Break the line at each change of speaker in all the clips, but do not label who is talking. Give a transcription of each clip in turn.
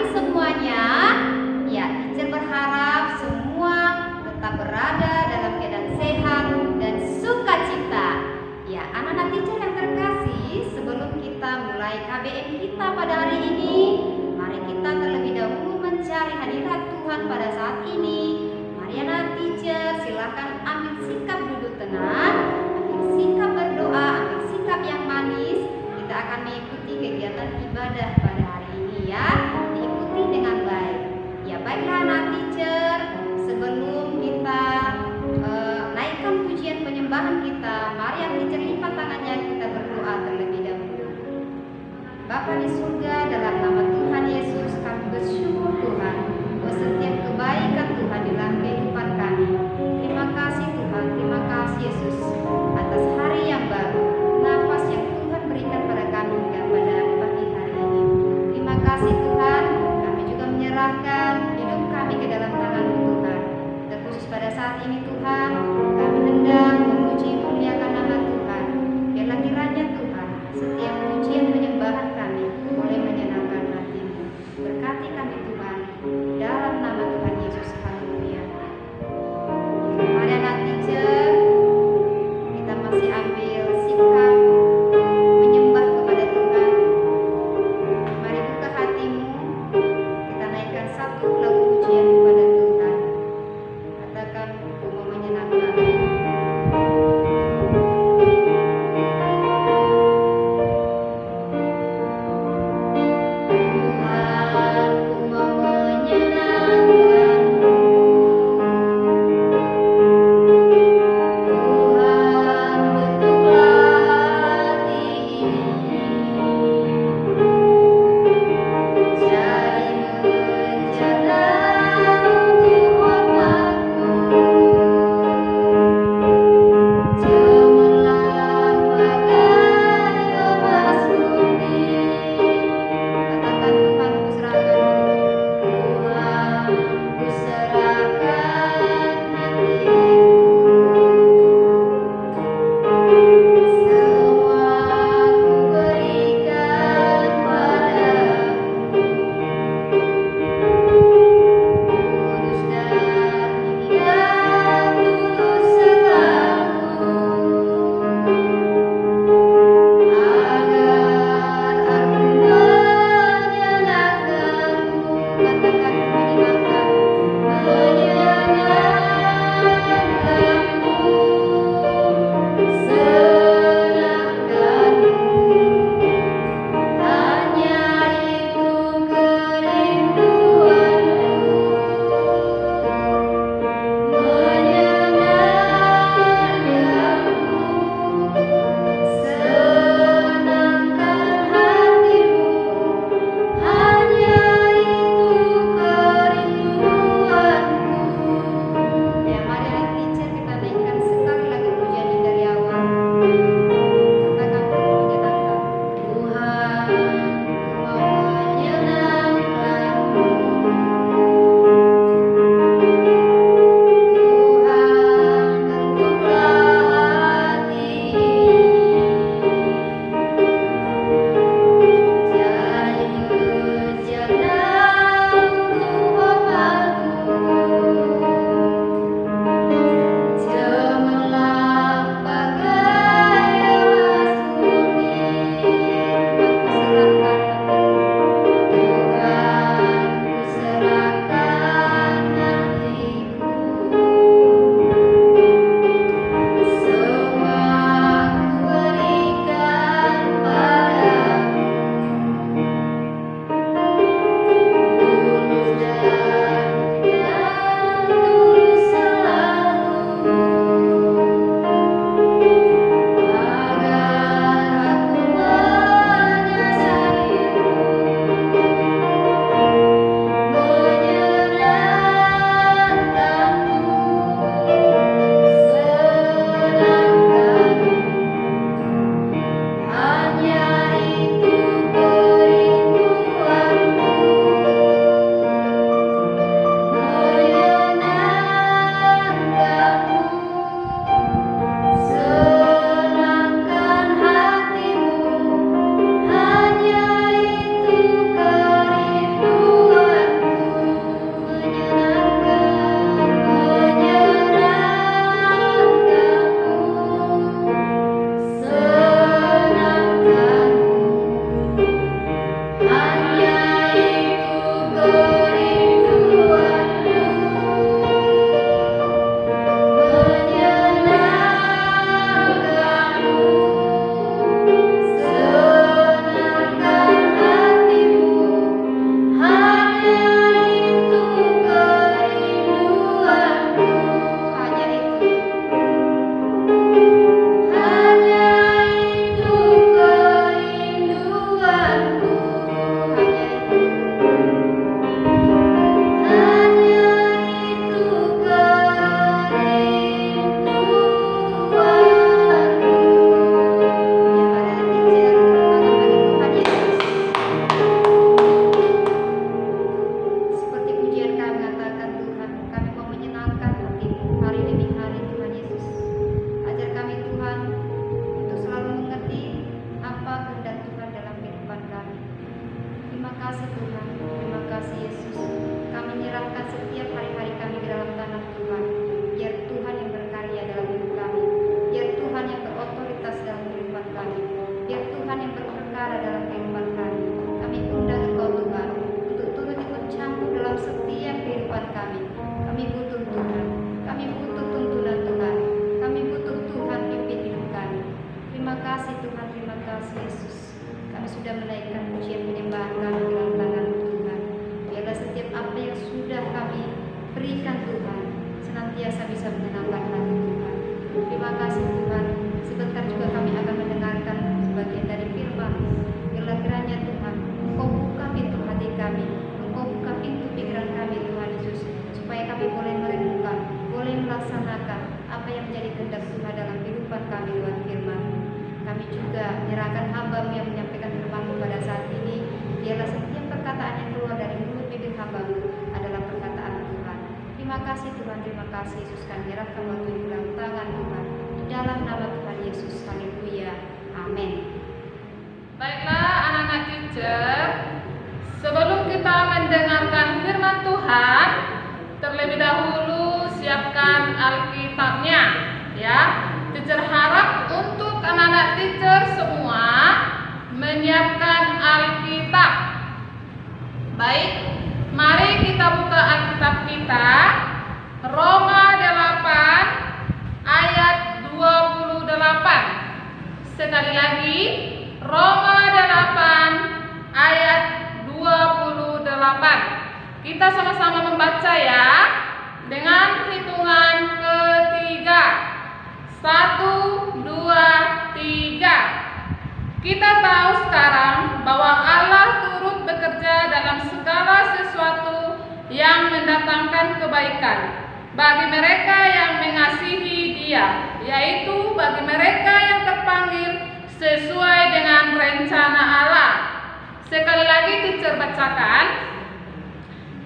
hari semuanya. Ya, teacher berharap semua tetap berada dalam keadaan sehat dan sukacita. Ya, anak-anak teacher yang terkasih, sebelum kita mulai KBM kita pada hari ini, mari kita terlebih dahulu mencari hadirat Tuhan pada saat ini. Mari anak teacher, silakan ambil sikap duduk tenang, ambil sikap berdoa, ambil sikap yang manis. Kita akan mengikuti kegiatan ibadah pada hari ini ya. Diikuti dengan baik. Ya, baiklah anak teacher, sebelum kita naikkan pujian penyembahan kita, mari anak teacher lipat tangannya, kita berdoa terlebih dahulu. Bapa di surga, dalam nama Tuhan Yesus kami bersyukur Tuhan buat setiap kebaikan Tuhan dalam kehidupan kami. Terima kasih Tuhan, terima kasih Yesus atas hari yang baru, nafas yang Tuhan berikan pada kami hingga pada pagi hari ini. Terima kasih Tuhan, kami juga menyerahkan hidup kami ke dalam tangan-Mu Tuhan. Terkhusus pada saat ini Tuhan, kami hendak memuji muliakan nama Tuhan. Biarlah kiranya Tuhan, setiap pujian penyembahan kami boleh menyenangkan hati-Mu. Berkati kami Tuhan, dalam nama Tuhan Yesus. Haleluya. Mari anak teacher, kasih Tuhan, terima kasih Yesus. Kami menyerahkan setiap hari-hari kami ke dalam tangan Tuhan. Biar Tuhan yang berkarya dalam hidup kami, biar Tuhan yang berotoritas dalam kehidupan kami, biar Tuhan yang berperkara dalam kehidupan kami. Kami undang Engkau Tuhan untuk turut ikut campur dalam setiap kehidupan kami. Kami butuh Tuhan, kami butuh tuntunan Tuhan, kami butuh Tuhan pimpin hidup kami. Terima kasih Tuhan, terima kasih Yesus. Kami sudah menaikkan pujian penyembahan kami ke dalam tangan Tuhan. Biarlah setiap apa yang sudah kami berikan Tuhan senantiasa bisa menyenangkan hati Tuhan. Terima kasih Tuhan. Sebentar juga kami akan mendengarkan sebagian dari firman. Biarlah kiranya Tuhan, Engkau buka pintu hati kami, Engkau buka pintu pikiran kami Tuhan Yesus, supaya kami boleh merenungkan, boleh melaksanakan apa yang menjadi kehendak Tuhan dalam kehidupan kami lewat firman. Kami juga menyerahkan hamba-Mu yang menyampaikan firman-Mu pada saat ini. Biarlah setiap perkataan yang keluar dari mulut bibir hamba-Mu adalah perkataan Tuhan. Terima kasih Tuhan, terima kasih Yesus. Kami menyerahkan waktu di dalam tangan Tuhan. Di dalam nama Tuhan Yesus, haleluya, amin.
Baiklah anak-anak teacher, sebelum kita mendengarkan firman Tuhan, terlebih dahulu siapkan Alkitabnya, ya. Teacher harap untuk anak-anak teacher semua menyiapkan Alkitab. Baik, mari kita buka Alkitab kita, Roma 8 ayat 28. Sekali lagi, Roma 8 ayat 28. Kita sama-sama membaca ya, dengan hitungan ketiga. 1, 2, 3. Kita tahu sekarang bahwa Allah turut bekerja dalam segala sesuatu yang mendatangkan kebaikan bagi mereka yang mengasihi Dia, yaitu bagi mereka yang terpanggil sesuai dengan rencana Allah. Sekali lagi teacher bacakan.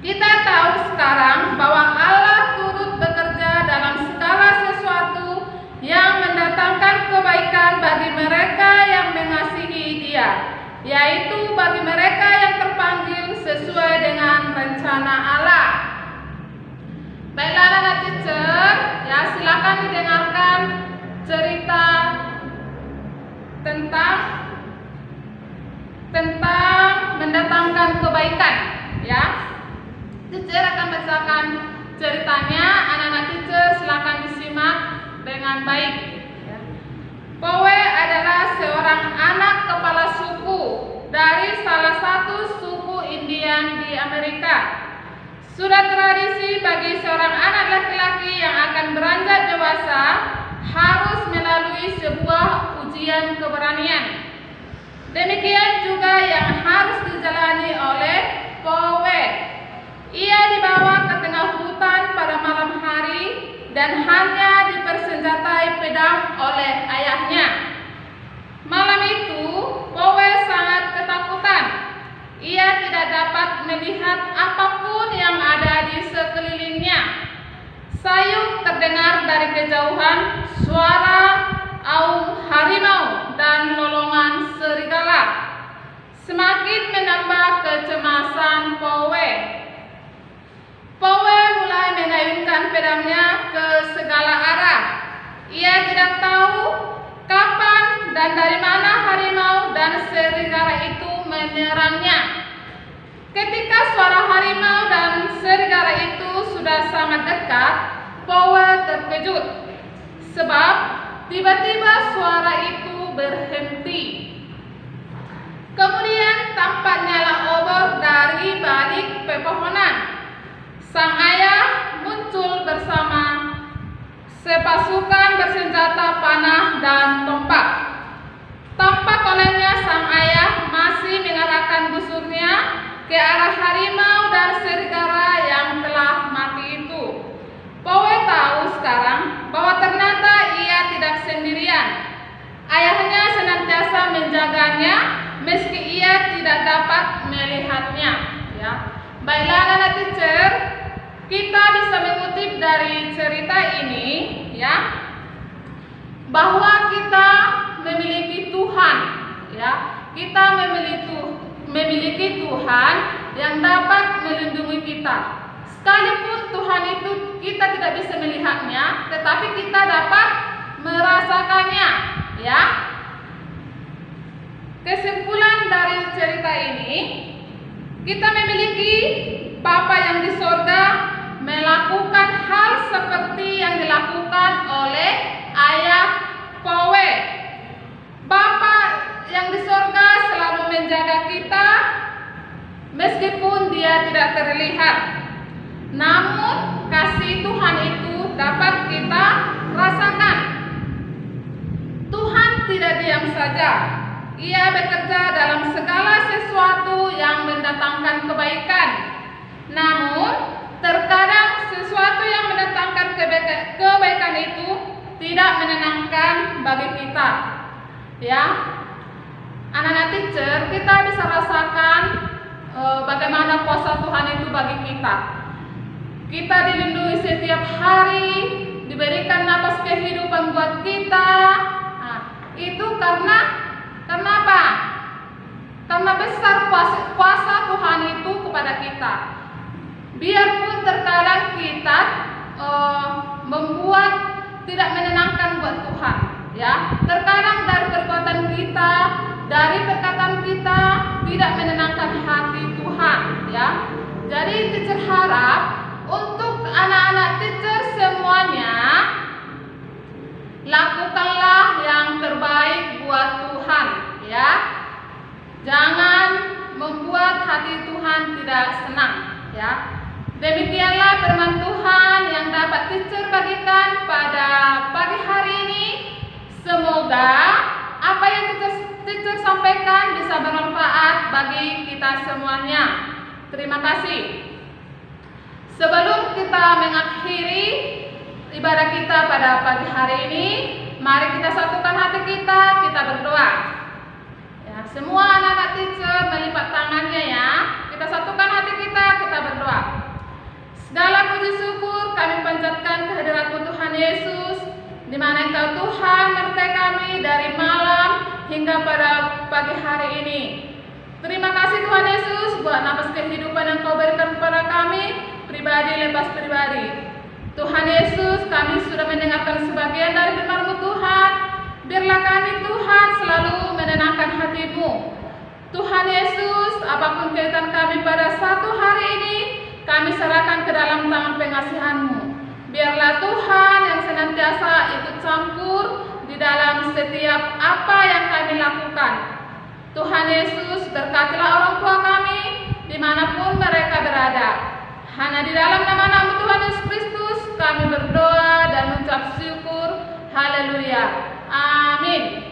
Kita tahu sekarang bahwa Allah turut bekerja dalam segala sesuatu yang mendatangkan kebaikan bagi mereka yang mengasihi Dia, yaitu bagi mereka yang terpanggil sesuai dengan rencana Allah. Baiklah anak teacher, ya silakan didengarkan cerita tentang mendatangkan kebaikan, ya. Teacher akan bacakan ceritanya, anak-anak teacher silakan disimak dengan baik. Ya. Powe adalah seorang anak kepala suku dari salah satu suku Indian di Amerika. Sudah tradisi bagi seorang anak laki-laki yang akan beranjak dewasa harus melalui sebuah ujian keberanian. Demikian juga yang harus dijalani oleh Powe. Ia dibawa ke tengah hutan pada malam hari dan hanya dipersenjatai pedang oleh ayahnya. Malam itu, Powe sangat ketakutan. Ia tidak dapat melihat apapun yang ada di sekelilingnya. Sayup terdengar dari kejauhan suara aum harimau dan lolongan serigala. Semakin menambah kecemasan Powe. Powe mulai mengayunkan pedangnya ke segala arah. Ia tidak tahu kapan dan dari mana harimau dan serigala itu menyerangnya. Ketika suara harimau dan serigala itu sudah sangat dekat, Powe terkejut sebab tiba-tiba suara itu berhenti. Kemudian tampak nyala obor dari balik pepohonan. Sang ayah muncul bersama sepasukan bersenjata panah dan tombak. Tampak olehnya sang ayah masih mengarahkan busurnya ke arah harimau dan serigala yang telah mati itu. Powe tahu sekarang bahwa ternyata ia tidak sendirian. Ayahnya senantiasa menjaganya meski ia tidak dapat melihatnya. Ya. Baiklah anak teacher, kita bisa mengutip dari cerita ini, ya, bahwa kita memiliki Tuhan, ya, kita memiliki Tuhan yang dapat melindungi kita. Sekalipun Tuhan itu kita tidak bisa melihatnya, tetapi kita dapat merasakannya, ya. Kesimpulan dari cerita ini, kita memiliki Bapa yang di sorga melakukan hal seperti yang dilakukan oleh Ayah Powe. Bapa yang di sorga selalu menjaga kita meskipun dia tidak terlihat. Namun kasih Tuhan itu dapat kita rasakan. Tuhan tidak diam saja. Ia bekerja dalam segala sesuatu yang mendatangkan kebaikan. Namun terkadang sesuatu yang mendatangkan kebaikan itu tidak menenangkan bagi kita. Ya, anak-anak teacher, kita bisa rasakan bagaimana kuasa Tuhan itu bagi kita. Kita dilindungi setiap hari, diberikan napas kehidupan buat kita. Nah, itu karena apa? Karena besar kuasa Tuhan itu kepada kita. Biarpun terkadang kita membuat tidak menenangkan buat Tuhan, ya. Terkadang dari perbuatan kita, dari perkataan kita tidak menenangkan hati Tuhan, ya. Jadi teacher harap untuk anak-anak teacher semuanya, lakukanlah yang terbaik buat Tuhan, ya. Jangan membuat hati Tuhan tidak senang, ya. Demikianlah firman Tuhan yang dapat teacher bagikan pada pagi hari ini. Semoga apa yang teacher sampaikan bisa bermanfaat bagi kita semuanya. Terima kasih. Sebelum kita mengakhiri ibadah kita pada pagi hari ini, mari kita satukan hati kita berdoa. Ya, semua anak-anak teacher melipat tangannya, ya. Kita satukan hati kita berdoa. Segala puji syukur kami panjatkan kehadirat-Mu Tuhan Yesus, di mana Engkau Tuhan menyertai kami dari malam hingga pada pagi hari ini. Terima kasih Tuhan Yesus buat napas kehidupan yang Kau berikan kepada kami, pribadi lepas pribadi. Tuhan Yesus, kami sudah mendengarkan sebagian dari firman-Mu Tuhan. Biarlah kami Tuhan selalu menenangkan hati-Mu. Tuhan Yesus, apapun kegiatan kami pada satu hari ini, kami serahkan ke dalam tangan pengasihan-Mu. Biarlah Tuhan yang senantiasa ikut campur di dalam setiap apa yang kami lakukan. Tuhan Yesus, berkatilah orang tua kami dimanapun mereka berada. Hanya di dalam nama Tuhan Yesus Kristus kami berdoa dan mengucap syukur. Haleluya. Amin.